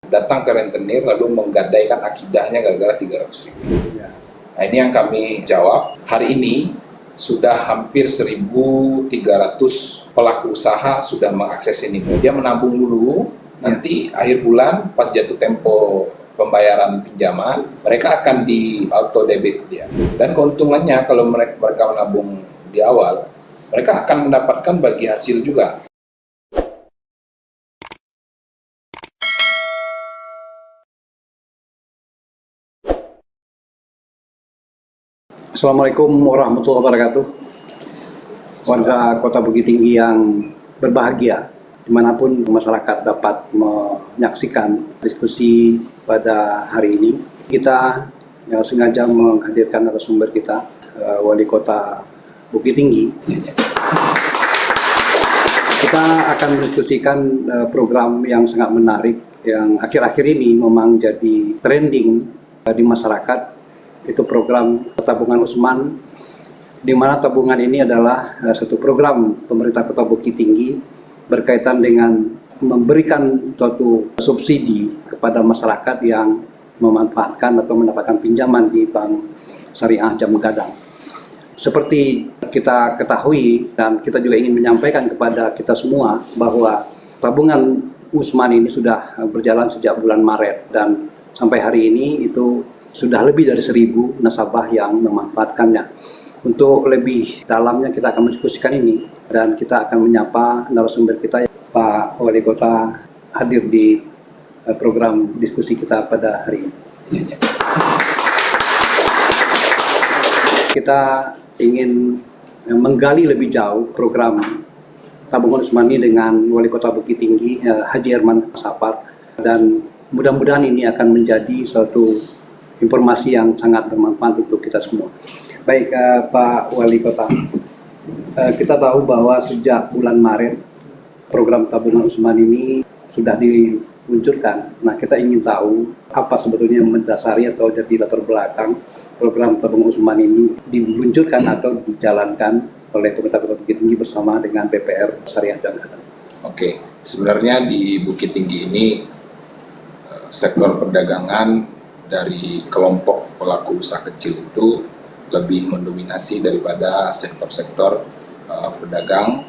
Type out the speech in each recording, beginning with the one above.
datang ke rentenir lalu menggadaikan akidahnya gara-gara 300.000. Nah, ini yang kami jawab. Hari ini sudah hampir 1.300 pelaku usaha sudah mengakses ini. Dia menabung dulu, nanti akhir bulan pas jatuh tempo pembayaran pinjaman, mereka akan di auto debit dia. Dan keuntungannya kalau mereka menabung di awal, mereka akan mendapatkan bagi hasil juga. Assalamualaikum warahmatullahi wabarakatuh. Warga Kota Bukit Tinggi yang berbahagia, dimanapun masyarakat dapat menyaksikan diskusi pada hari ini. Kita sengaja menghadirkan narasumber kita, Wali Kota Bukit Tinggi. Kita akan mendiskusikan program yang sangat menarik, yang akhir-akhir ini memang jadi trending di masyarakat. Itu program tabungan Usman, di mana tabungan ini adalah satu program pemerintah Kota Bukit Tinggi berkaitan dengan memberikan suatu subsidi kepada masyarakat yang memanfaatkan atau mendapatkan pinjaman di Bank Syariah Jam Gadang. Seperti kita ketahui dan kita juga ingin menyampaikan kepada kita semua bahwa tabungan Usman ini sudah berjalan sejak bulan Maret dan sampai hari ini itu sudah lebih dari 1.000 nasabah yang memanfaatkannya. Untuk lebih dalamnya kita akan mendiskusikan ini dan kita akan menyapa narasumber kita, Pak Wali Kota, hadir di program diskusi kita pada hari ini. Kita ingin menggali lebih jauh program tabungan Usman ini dengan Wali Kota Bukit Tinggi, Haji Herman Sapar, dan mudah-mudahan ini akan menjadi suatu informasi yang sangat bermanfaat untuk kita semua. Baik, Pak Wali Kota, kita tahu bahwa sejak bulan Maret program tabungan Usman ini sudah diluncurkan. Nah, kita ingin tahu apa sebetulnya yang mendasari atau jadi latar belakang program tabungan Usman ini diluncurkan atau dijalankan oleh pemerintah Kota Bukit Tinggi bersama dengan BPR Syariah Jam Gadang. Oke, sebenarnya di Bukit Tinggi ini sektor perdagangan dari kelompok pelaku usaha kecil itu lebih mendominasi daripada sektor-sektor pedagang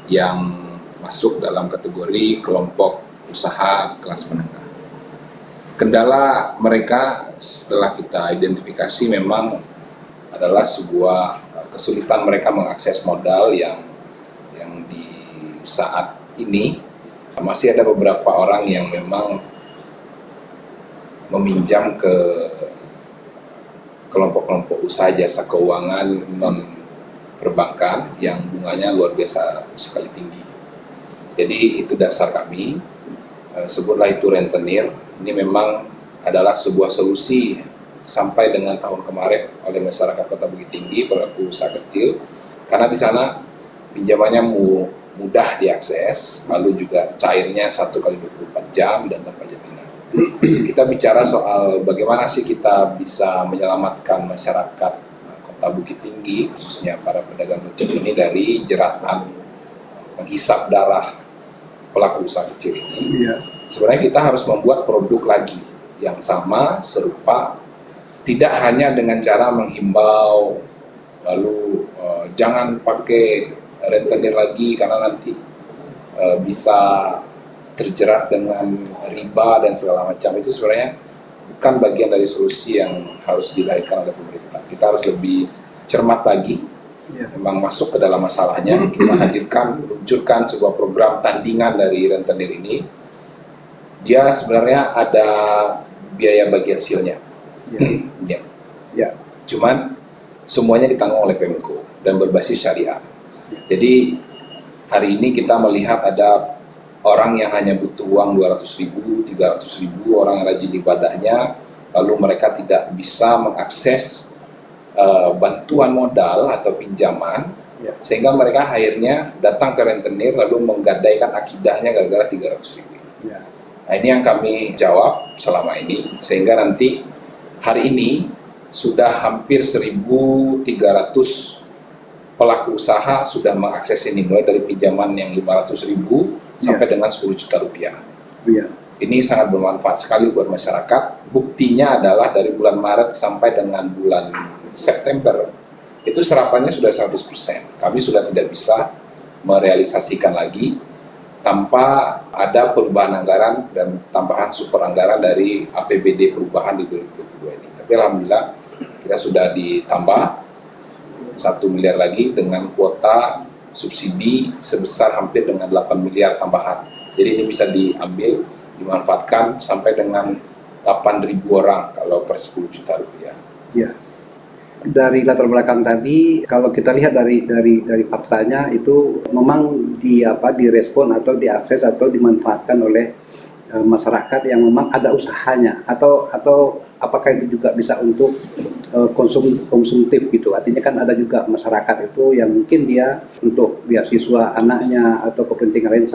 yang masuk dalam kategori kelompok usaha kelas menengah. Kendala mereka setelah kita identifikasi memang adalah sebuah kesulitan mereka mengakses modal yang di saat ini masih ada beberapa orang yang memang meminjam ke kelompok-kelompok usaha jasa keuangan non perbankan yang bunganya luar biasa sekali tinggi. Jadi itu dasar kami, sebutlah itu rentenir. Ini memang adalah sebuah solusi sampai dengan tahun kemarin oleh masyarakat Kota Bukit Tinggi, pelaku usaha kecil, karena di sana pinjamannya mudah diakses, lalu juga cairnya 1 kali 24 jam dan tanpa jaminan. Kita bicara soal bagaimana sih kita bisa menyelamatkan masyarakat Kota Bukit Tinggi, khususnya para pedagang kecil ini dari jeratan menghisap darah pelaku usaha kecil ini. Sebenarnya kita harus membuat produk lagi yang sama, serupa, tidak hanya dengan cara menghimbau, lalu jangan pakai rentenir lagi karena nanti bisa terjerat dengan riba dan segala macam. Itu sebenarnya bukan bagian dari solusi yang harus dilahirkan oleh pemerintah. Kita harus lebih cermat lagi, memang masuk ke dalam masalahnya. Kita hadirkan, luncurkan sebuah program tandingan dari rentenir ini. Dia sebenarnya ada biaya bagi hasilnya. Cuman semuanya ditanggung oleh Pemko dan berbasis syariah. Jadi hari ini kita melihat ada orang yang hanya butuh uang 200.000, 300.000, orang yang rajin ibadahnya, lalu mereka tidak bisa mengakses bantuan modal atau pinjaman, sehingga mereka akhirnya datang ke rentenir lalu menggadaikan akidahnya gara-gara 300.000. Nah, ini yang kami jawab selama ini, sehingga nanti hari ini sudah hampir 1.300 pelaku usaha sudah mengakses ini, mulai dari pinjaman yang 500.000 sampai dengan 10 juta rupiah. Ini sangat bermanfaat sekali buat masyarakat. Buktinya adalah dari bulan Maret sampai dengan bulan September, itu serapannya sudah 100%. Kami sudah tidak bisa merealisasikan lagi tanpa ada perubahan anggaran dan tambahan super anggaran dari APBD perubahan di 2022 ini. Tapi alhamdulillah kita sudah ditambah 1 miliar lagi dengan kuota subsidi sebesar hampir dengan 8 miliar tambahan. Jadi ini bisa diambil, dimanfaatkan sampai dengan 8.000 orang kalau per 10 juta rupiah. Ya. Dari latar belakang tadi, kalau kita lihat dari faktanya itu memang direspon atau diakses atau dimanfaatkan oleh masyarakat yang memang ada usahanya, atau apakah itu juga bisa untuk konsumtif gitu. Artinya kan ada juga masyarakat itu yang mungkin dia untuk beasiswa anaknya atau kepentingan lain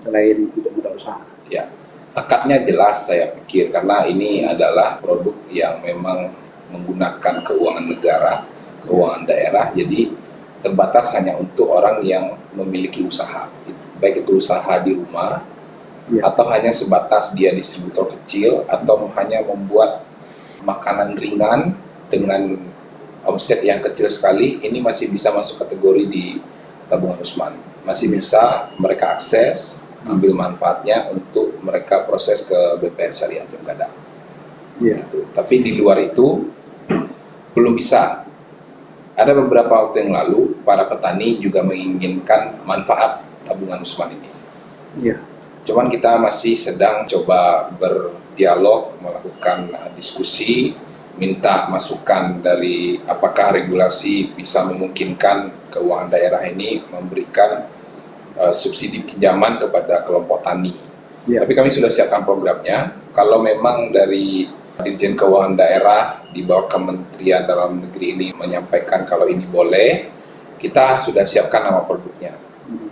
selain untuk modal usaha. Ya, akadnya jelas saya pikir karena ini adalah produk yang memang menggunakan keuangan negara, keuangan daerah, jadi terbatas hanya untuk orang yang memiliki usaha, baik itu usaha di rumah, atau hanya sebatas dia distributor kecil, atau hanya membuat makanan ringan dengan omset yang kecil sekali. Ini masih bisa masuk kategori di tabungan Usman, masih bisa mereka akses, ambil manfaatnya untuk mereka proses ke BPR Syariah Jam Gadang. Gitu. Tapi di luar itu belum bisa. Ada beberapa waktu yang lalu para petani juga menginginkan manfaat tabungan Usman ini. Cuman kita masih sedang coba berdialog, melakukan diskusi, minta masukan dari apakah regulasi bisa memungkinkan keuangan daerah ini memberikan subsidi pinjaman kepada kelompok tani. Tapi kami sudah siapkan programnya. Kalau memang dari Dirjen Keuangan Daerah di bawah Kementerian Dalam Negeri ini menyampaikan kalau ini boleh, kita sudah siapkan nama produknya.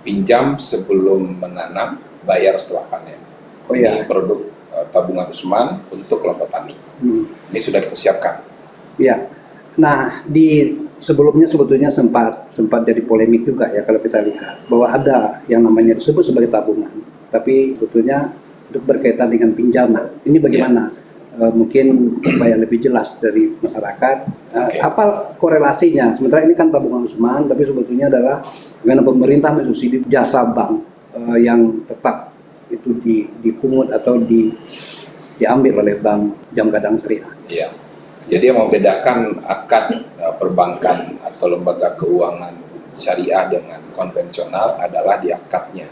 Pinjam sebelum menanam, bayar setelah panen. Ini produk tabungan Usman untuk kelompok tani. Ini sudah kita siapkan. Ya. Nah, sebelumnya sebetulnya sempat jadi polemik juga ya kalau kita lihat bahwa ada yang namanya disebut sebagai tabungan, tapi sebetulnya itu berkaitan dengan pinjaman. Ini bagaimana? Mungkin supaya lebih jelas dari masyarakat, apa korelasinya? Sementara ini kan tabungan Usman, tapi sebetulnya adalah dengan pemerintah mensubsidi jasa bank yang tetap itu dipungut atau diambil oleh Bank Jam Gadang Syariah. Iya. Jadi yang membedakan akad perbankan atau lembaga keuangan syariah dengan konvensional adalah di akadnya.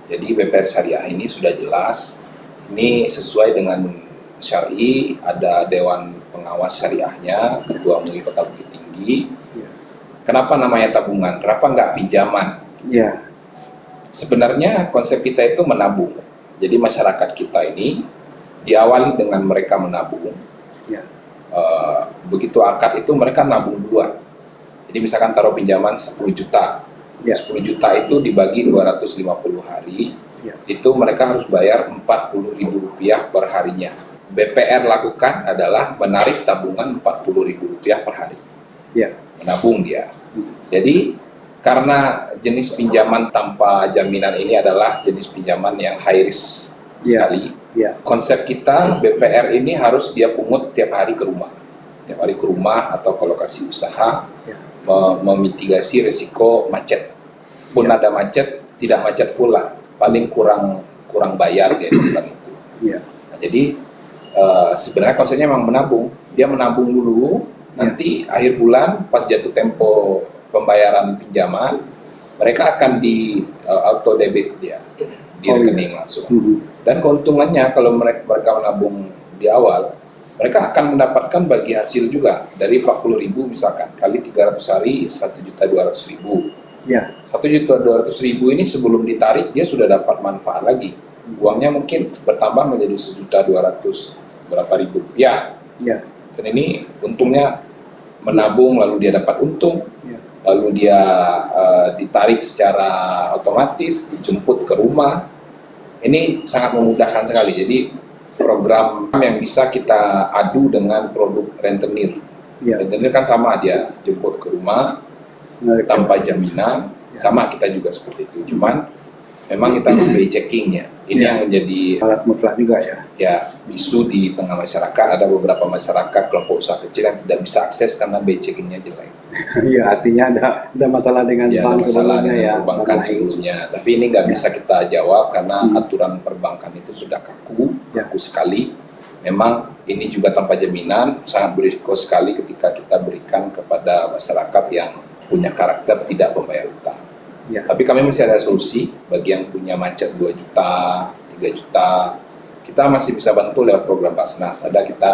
Jadi BPR Syariah ini sudah jelas, ini sesuai dengan syari, ada Dewan Pengawas Syariahnya, Ketua MUI Kota Bukit Tinggi. Kenapa namanya tabungan? Kenapa nggak pinjaman? Sebenarnya konsep kita itu menabung. Jadi masyarakat kita ini diawali dengan mereka menabung. Begitu akad itu mereka nabung duluan. Jadi misalkan taruh pinjaman 10 juta. 10 juta itu dibagi 250 hari. Itu mereka harus bayar Rp40.000 per harinya. BPR lakukan adalah menarik tabungan Rp40.000 per hari. Menabung dia. Jadi karena jenis pinjaman tanpa jaminan ini adalah jenis pinjaman yang high risk sekali. Konsep kita BPR ini harus dia pungut tiap hari ke rumah. Tiap hari ke rumah atau ke lokasi usaha, memitigasi risiko macet. Pun ada macet, tidak macet full lah. Paling kurang bayar dia bulan itu. Nah, jadi sebenarnya konsepnya memang menabung. Dia menabung dulu, nanti akhir bulan pas jatuh tempo pembayaran pinjaman, mereka akan di auto debit dia di rekening langsung. Dan keuntungannya kalau mereka menabung di awal, mereka akan mendapatkan bagi hasil juga dari 40.000 misalkan kali 300 hari 1.200.000. 1.200.000 ini sebelum ditarik dia sudah dapat manfaat lagi. Uangnya mungkin bertambah menjadi 1.200.000 berapa ribu rupiah. Dan ini untungnya menabung lalu dia dapat untung. Lalu dia ditarik secara otomatis, dijemput ke rumah. Ini sangat memudahkan sekali. Jadi program yang bisa kita adu dengan produk rentenir. Rentenir kan sama, dia jemput ke rumah tanpa jaminan. Sama kita juga seperti itu. Cuman memang kita harus BI checkingnya. Ini Ya. yang menjadi Alat mutlak juga ya. isu di tengah masyarakat. Ada beberapa masyarakat kelompok usaha kecil yang tidak bisa akses karena BI checkingnya jelek. Iya, artinya ada masalah dengan Ya, ada bank masalah sebelumnya dengan ya, perbankan bank lain. sebelumnya. Tapi ini nggak bisa kita jawab karena aturan perbankan itu sudah kaku sekali. Memang ini juga tanpa jaminan, sangat berisiko sekali ketika kita berikan kepada masyarakat yang punya karakter tidak membayar utang. Ya. Tapi kami masih ada solusi bagi yang punya macet 2 juta, 3 juta. Kita masih bisa bantu lewat program Basnas. Ada kita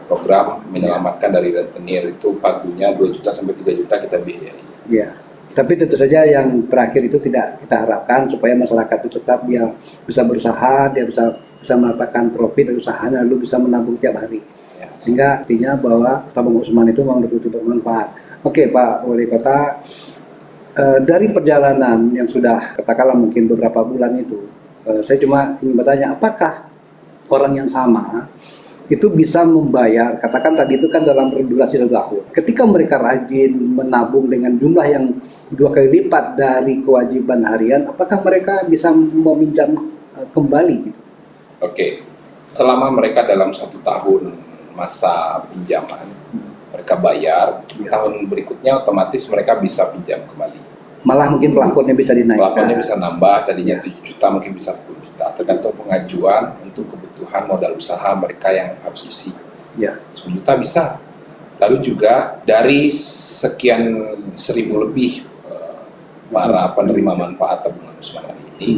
program menyelamatkan dari rentenir, itu pagunya 2 juta sampai 3 juta kita biayai. Iya. Tapi tentu saja yang terakhir itu tidak kita harapkan supaya masyarakat itu tetap dia bisa berusaha, dia bisa mendapatkan profit dari usahanya, lalu bisa menabung tiap hari. Ya. Sehingga artinya bahwa tabung Usman itu memang betul-betul bermanfaat. Oke Pak Wali Kota, dari perjalanan yang sudah katakanlah mungkin beberapa bulan itu, saya cuma ingin bertanya, apakah orang yang sama itu bisa membayar, katakan tadi itu kan dalam durasi 1 tahun. Ketika mereka rajin menabung dengan jumlah yang 2 kali lipat dari kewajiban harian, apakah mereka bisa meminjam kembali gitu? Oke, selama mereka dalam 1 tahun masa pinjaman, mereka bayar, tahun berikutnya otomatis mereka bisa pinjam kembali. Malah mungkin plafonnya bisa dinaikkan. Plafonnya bisa nambah, tadinya 7 juta mungkin bisa 10 juta, tergantung pengajuan untuk kebutuhan modal usaha mereka yang harus isi. Ya. 10 juta bisa. Lalu juga dari sekian 1.000 lebih para penerima manfaat tabungan Usman hari ini,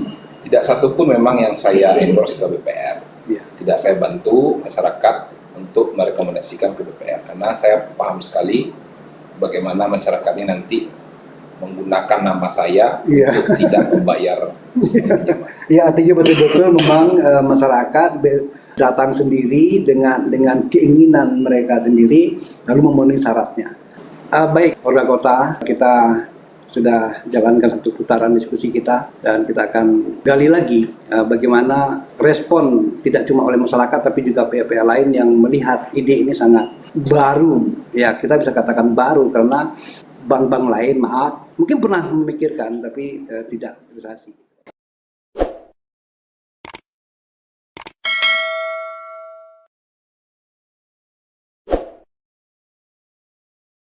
tidak satu pun memang yang saya endorse ke BPR. Ya. Tidak saya bantu masyarakat untuk merekomendasikan ke BPR, karena saya paham sekali bagaimana masyarakat ini nanti menggunakan nama saya untuk tidak membayar pinjaman. Ya, artinya betul-betul memang masyarakat datang sendiri dengan keinginan mereka sendiri lalu memenuhi syaratnya. Baik, warga kota, kita sudah jalankan satu putaran diskusi kita dan kita akan gali lagi bagaimana respon tidak cuma oleh masyarakat tapi juga pihak-pihak lain yang melihat ide ini sangat baru. Ya, kita bisa katakan baru karena bank-bank lain, maaf, mungkin pernah memikirkan tapi tidak terrealisasi.